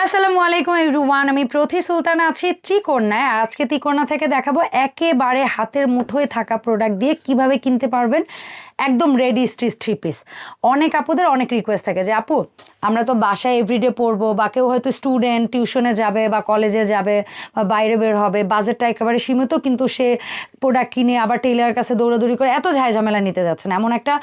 আসসালামু আলাইকুম এভরিওয়ান, আমি প্রতি সুলতানা আছি ত্রিকোণায়। আজকে ত্রিকোণা থেকে দেখাবো একেবারে হাতের মুঠোয় থাকা প্রোডাক্ট দিয়ে কিভাবে কিনতে পারবেন একদম রেডি স্টিচ থ্রি পিস। অনেক আপুদের অনেক রিকোয়েস্ট থাকে যে আপু আমরা তো বাসায় এভরিডে পড়বো, বা কেউ হয়তো স্টুডেন্ট টিউশনে যাবে বা কলেজে যাবে বা বাইরে বের হবে, বাজেটটা একেবারে সীমিত, কিন্তু সে প্রোডাক্ট কিনে আবার টেইলারের কাছে দৌড়াদৌড়ি করে এত ঝামেলা নিতে যাচ্ছে না, এমন একটা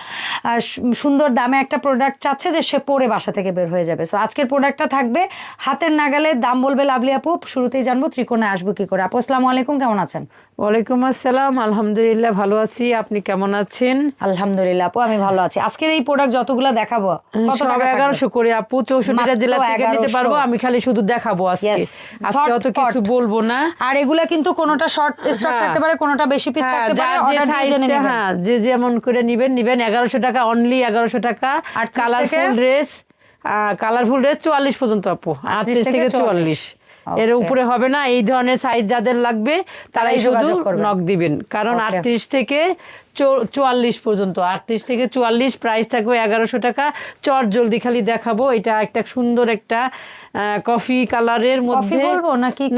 সুন্দর দামে একটা প্রোডাক্ট চাচ্ছে যে সে পরে বাসা থেকে বের হয়ে যাবে। সো আজকের প্রোডাক্টটা থাকবে হাতের নাগালে, দাম বলবে লাভলি আপু। শুরুতেই জানবো ত্রিকোণায় আসবো কি করে। আপু আসসালামু আলাইকুম, কেমন আছেন? ওয়ালাইকুম আসসালাম, আলহামদুলিল্লাহ ভালো আছি, আপনি কেমন আছেন? আলহামদুলিল্লাহ আপু, আমি ভালো আছি। আজকের এই প্রোডাক্ট যতগুলো দেখাবো কত সব টাকা 1100 করে আপু, 64টা জেলা থেকে নিতে পারবো। আমি খালি শুধু দেখাবো আজকে, আজকে অত কিছু বলবো না। আর এগুলা কিন্তু কোনোটা শর্ট স্টক থাকতে পারে, কোনোটা বেশি পিস থাকতে পারে। অর্ডার দিয়ে জেনে নেবেন। হ্যাঁ, যে যেমন করে নেবেন 1100 টাকা, অনলি 1100 টাকা। আর কালারফুল ড্রেস 44 পর্যন্ত আপু, 38 থেকে 44, এর উপরে হবে না। এই ধরনের সাইজ যাদের লাগবে তারাই শুধু নক দিবেন, কারণ 38 থেকে 44 পর্যন্ত, 38 থেকে 44 প্রাইস থাকবে 1100 টাকা। চট জলদি খালি দেখাবো, এটা একটা সুন্দর একটা কফি কালারের মধ্যে,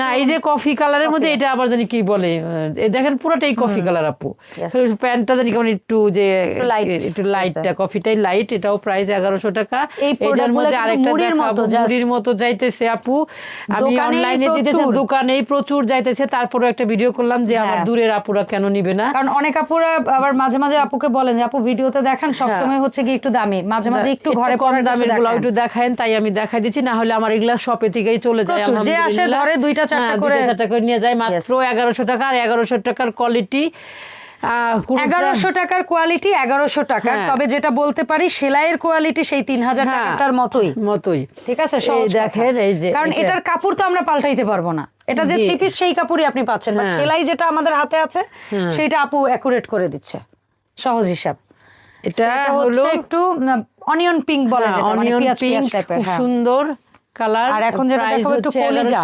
না এই যে কফি কালারের মধ্যে, এটা আবার জানি কি বলে, দেখেন পুরোটাই কফি কালার আপু। প্যান্টটা জানি কেমন একটু যে একটু লাইটটা, কফিটাই লাইট, এটাও প্রাইস 1100 টাকা। এটার মধ্যে আরেকটা দেখাবো, মুড়ির মতো যাইতেছে আপু। আমি অনলাইনে দিতেছি, দোকানেই প্রচুর যাইতেছে, তারপরে একটা ভিডিও করলাম যে আমার দূরের আপুরা কেন নিবে না, কারণ অনেক আপুরা আবার মাঝে মাঝে আপুকে বলেন যে আপু ভিডিওতে দেখান সবসময় হচ্ছে কি একটু দামি, মাঝে মাঝে একটু ঘরে কম দামের গুলো একটু দেখায়েন, তাই আমি দেখাই দিচ্ছি। না হলে আমার এগুলা শপে থেকেই চলে যায়, যে আসে ধরে 2টা 4টা করে নিয়ে যায়, মাত্র 1100 টাকা। আর 1100 টাকার কোয়ালিটি, 1100 টাকার কোয়ালিটি 1100 টাকার। তবে যেটা বলতে পারি সেলাইয়ের কোয়ালিটি সেই 3000 টাকার মতোই, ঠিক আছে? দেখেন এই যে, কারণ এটার কাপড় তো আমরা পাল্টাইতে পারবো না, এটা যে থ্রি পিস সেই কাপড়ই আপনি পাচ্ছেন, বাট সেলাই যেটা আমাদের হাতে আছে সেইটা আপু অ্যাকুরেট করে দিচ্ছে। সহজ হিসাব। এটা হলো একটু অনিয়ন পিঙ্ক বলে, যেটা মানে পেঁয়াজ পেঁয়াজ টাইপের, খুব সুন্দর কালার। আর এখন যেটা দেখাবো একটু কলিজা,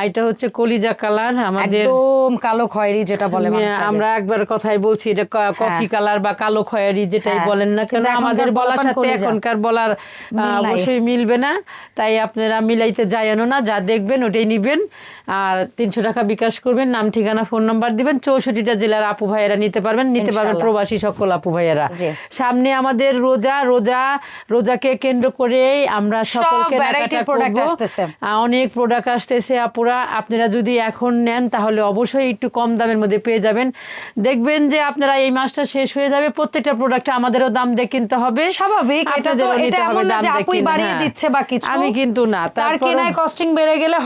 এটা হচ্ছে কলিজা কালার, আমাদের একদম কালো খয়েরি যেটা বলে। আমরা একবার কথাই বলছি, এটা কফি কালার বা কালো খয়েরি যেটাই বলেন না কেন, আমাদের বলার সাথে এখনকার বলার অবশ্যই মিলবে না, তাই আপনারা মিলাইতে যায়নো না, যা দেখবেন ওটাই নিবেন। আর 300 টাকা বিকাশ করবেন, নাম ঠিকানা ফোন নাম্বার দিবেন। 64টা জেলার আপু ভাইয়েরা নিতে পারবেন প্রবাসী সকল আপু ভাইয়েরা। সামনে আমাদের রোজাকে কেন্দ্র করে আমরা সকলকে অনেক প্রোডাক্ট আসতেছে আপুরা। আপনারা যদি এখন নেন তাহলে অবশ্যই একটু কম দামের মধ্যে পেয়ে যাবেন। দেখবেন যে আপনারা এই মাসটা শেষ হয়ে যাবে, প্রত্যেকটা প্রোডাক্টে আমাদেরও দাম দিয়ে কিনতে হবে, স্বাভাবিক। আমি কিন্তু না, তার কেনায় কস্টিং বেড়ে গেলে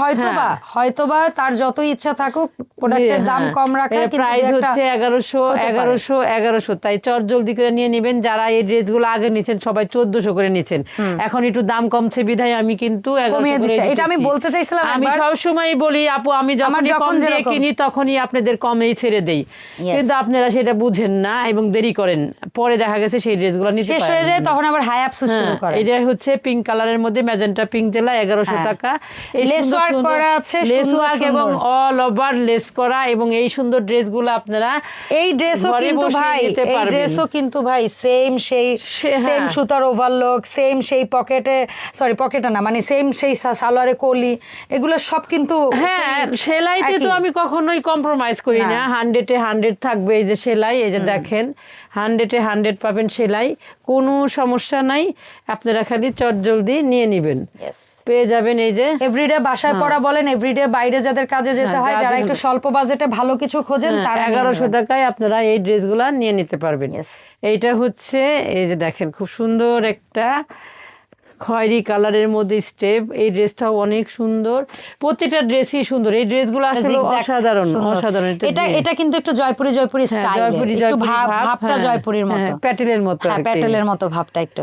হয়তোবা তার যত ইচ্ছা থাকুক প্রোডাক্টের দাম কম রাখার, প্রাইস হচ্ছে 1100। তাই চট জলদি করে নিয়ে নেবেন। যারা এই ড্রেসগুলো আগে নিছেন সবাই 1400 করে নিছেন, এখন একটু দাম কমছে বিধায় আমি কিন্তু এটা আমি বলতে চাইছিলাম। আমি সবসময় বলি আপু, আমি যখন কম দিয়ে কিনি তখনই আপনাদের কমেই ছেড়ে দেই, কিন্তু আপনারা সেটা বুঝেন না এবং দেরি করেন, পরে দেখা গেছে সেই ড্রেসগুলো নিতে শেষ হয়ে যায়, তখন আবার হাই আফসোস শুরু করেন। এটা হচ্ছে পিঙ্ক কালারের মধ্যে ম্যাজেন্টা পিঙ্ক জেলা, 1100 টাকা। এই লেস ওয়ার্ক করা আছে, লেস ওয়ার্ক এবং অল ওভার লেস করা, এবং এই সুন্দর ড্রেসগুলো আপনারা এই ড্রেসও কিন্তু ভাই সেম সেম সুতার ওভারলক, সেম সেই পকেটে না, মানে সেম সেই সালোয়ারে কলি, এগুলো সব কিন্তু সেলাইতে তো আমি কখনোই কম্প্রোমাইজ করি না, 100-এ 100 থাকবে। এই যে সেলাই, এই যে দেখেন 100-এ 100 পাবেন সেলাই, কোনো সমস্যা নাই। আপনারা খালি চট জলদি নিয়ে নেবেন, পেয়ে যাবেন। এই যে এভরিডে বাসায় পড়া বলেন, এভরিডে বাইরে যাদের কাজে যেতে হয়, যারা একটু স্বল্প বাজেটে ভালো কিছু খোঁজেন, তারা 1100 টাকায় আপনারা এই ড্রেসগুলো নিয়ে নিতে পারবেন। এইটা হচ্ছে এই যে দেখেন খুব সুন্দর একটা খয়েরি কালারের মধ্যে স্টেপ, এই ড্রেসটাও অনেক সুন্দর, প্রত্যেকটা ড্রেসই সুন্দর। এই ড্রেসগুলো আসলে অসাধারণ। এটা কিন্তু একটু জয়পুরি স্টাইল, একটু ভাবটা জয়পুরির মতো, প্যাটেলের মতো ভাবটা একটু।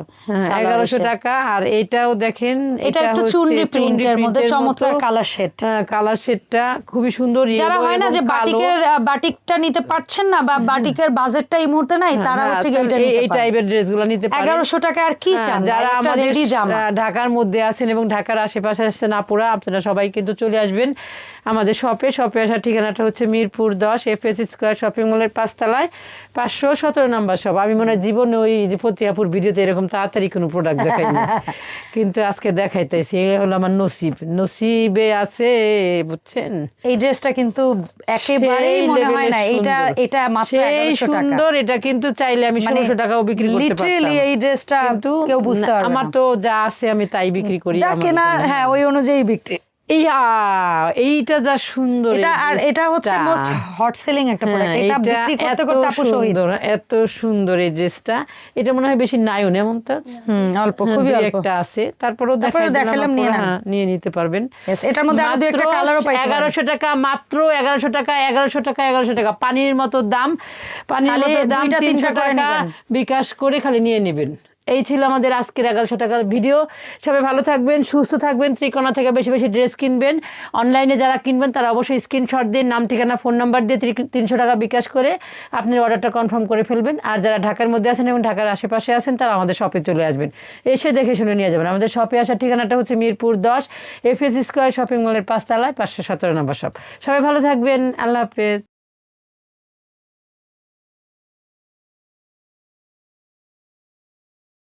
1100 টাকা। আর এটাও দেখেন, এটা একটু চুনরি প্রিন্টের মধ্যে চমৎকার কালার শেডটা খুবই সুন্দর। যারা হয় না যে বাটিকটা নিতে পারছেন না, বা বাটিকের বাজেটটা এই মুহূর্তে নাই, তারা হচ্ছে এই টাইপের ড্রেসগুলো নিতে পারেন 1100 টাকা। আর কি চান, যারা আমাদের ঢাকার মধ্যে আছেন এবং ঢাকার আশেপাশে আসছেন আপুরা, আপনারা সবাই কিন্তু চলে আসবেন আমাদের শপে আসার ঠিকানাটা হচ্ছে মিরপুর 10 FS স্কয়ার শপিং মলের 5 তলায় 517 নাম্বার শপ। আমি মনে হয় জীবনে ওই যে ফতিহাপুর ভিডিওতে এরকম তাড়াতাড়ি কোনো প্রোডাক্ট দেখাই না, কিন্তু আজকে দেখাইতেছি। এই হলো আমার নসিবে আছে, বুঝছেন। এই ড্রেসটা কিন্তু একেবারেই মনে হয় না এটা মাত্র 1100 টাকা। সুন্দর, এটা কিন্তু চাইলে আমি 1600 টাকাও বিক্রি করতে পারতাম। লিটারালি এই ড্রেসটা কিন্তু কেউ বুঝতে পারবে না। আমার তো যা আছে আমি তাই বিক্রি করি, যা কেনা হ্যাঁ ওই অনুযায়ী বিক্রি। এইটা যা সুন্দর, এটা হচ্ছে মোস্ট হট সেলিং একটা প্রোডাক্ট। এটা বিক্রি করতে করতে আপু শহীদ। এত সুন্দর এই ড্রেসটা, এটা মনে হয় বেশি নাই না মুমতাজ, অল্প খুবই অল্প একটা আছে। তারপরেও দেখালাম, নিয়ে নিতে পারবেন। এটার মধ্যে আরো দুই একটা কালারও পাই। 1100 টাকা, মাত্র 1100 টাকা, 1100 টাকা, 1100 টাকা। পানির মতো দাম 300 টাকা বিকাশ করে খালি নিয়ে নেবেন। এই ছিল আমাদের আজকের 1100 টাকার ভিডিও। সবাই ভালো থাকবেন, সুস্থ থাকবেন। ত্রিকোণা থেকে বেশি বেশি ড্রেস কিনবেন। অনলাইনে যারা কিনবেন তারা অবশ্যই স্ক্রিনশট দিয়ে নাম, ঠিকানা, ফোন নাম্বার দিয়ে 300 টাকা বিকাশ করে আপনার অর্ডারটা কনফার্ম করে ফেলবেন। আর যারা ঢাকার মধ্যে আছেন এবং ঢাকার আশেপাশে আছেন তারা আমাদের শপে চলে আসবেন, এসে দেখে শুনে নিয়ে যাবেন। আমাদের শপে আসার ঠিকানাটা হচ্ছে মিরপুর 10 FS স্কয়ার শপিং মলের 5 তলায় 517 নাম্বার শপ। সবাই ভালো থাকবেন, আল্লাহ হাফেজ।